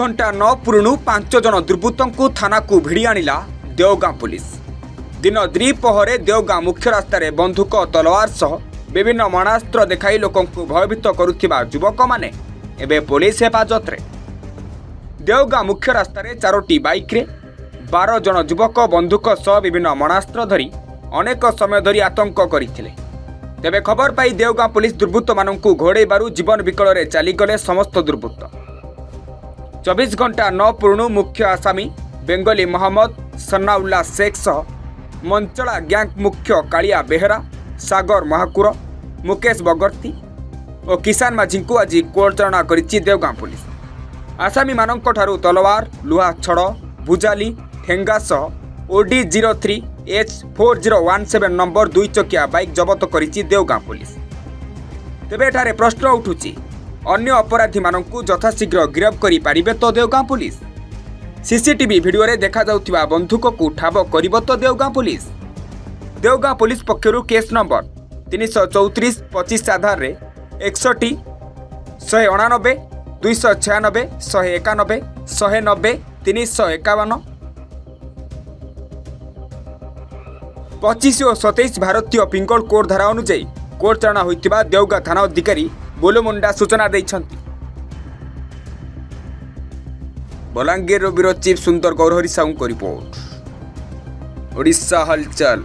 घंटा न पूर्णु 5 जन दुर्बृत्तों को थाना को भिड़ी आनिला देवगां पुलिस। दिन द्विपहरे देवगां मुख्य रास्तार बंधुक तलवार सह विभिन्न मारणास्त्र देखाई लोकों को भयभीत करुथिबा युवक माने एबे पुलिस हेफाजत रे। देवगां मुख्य रास्तार 4टी बाइक रे 12 जन युवक बंधुक सह विभिन्न मारणास्त्र धरी अनेक समय धरी आतंक करथिले। तेबे खबर पाई देवगां पुलिस दुर्बृत्त मानू घोड़ेबारू जीवन विकल में चलीगले समस्त दुर्बृत्त। 24 घंटा न पूर्णु मुख्य आसामी बेंगली मोहम्मद सन्नाउल्ला शेख सह मंचला गैंग मुख्य कालिया बेहरा, सागर महाकुर, मुकेश बगर्ती और किसान माझी को आज कोर्ट चालना करिछि देवगां पुलिस। आसामी मानक ठारू तलवार, लुहा छड़, भुजाली, ठेंगा सह OD03H4017 नंबर 2 चकिया बाइक जबत करिछि देवगां पुलिस। तेबे एठारे प्रश्न उठुछि अन्य अपराधी मानकु यथाशीघ्र गिरफ्त करि पारिबे तो देवगां पुलिस? सीसीटीवी वीडियो रे देखा जाउथिबा बंधुक को ठाब करिबो तो Deogaon police? Deogaon police पक्षरु case number 334/25 आधार रे 61 189 296 191 190 351 25 और 27 भारतीय पिंगल कोड धारा अनुଯାୟୀ कोर्ट चालना होइतिबा देवगां थाना अधिकारी बोलो मुंडा सूचना दैछंती। बलांगीर ब्यूरो चीफ सुंदर गौरहरी साहू को रिपोर्ट। ओडिशा हलचल।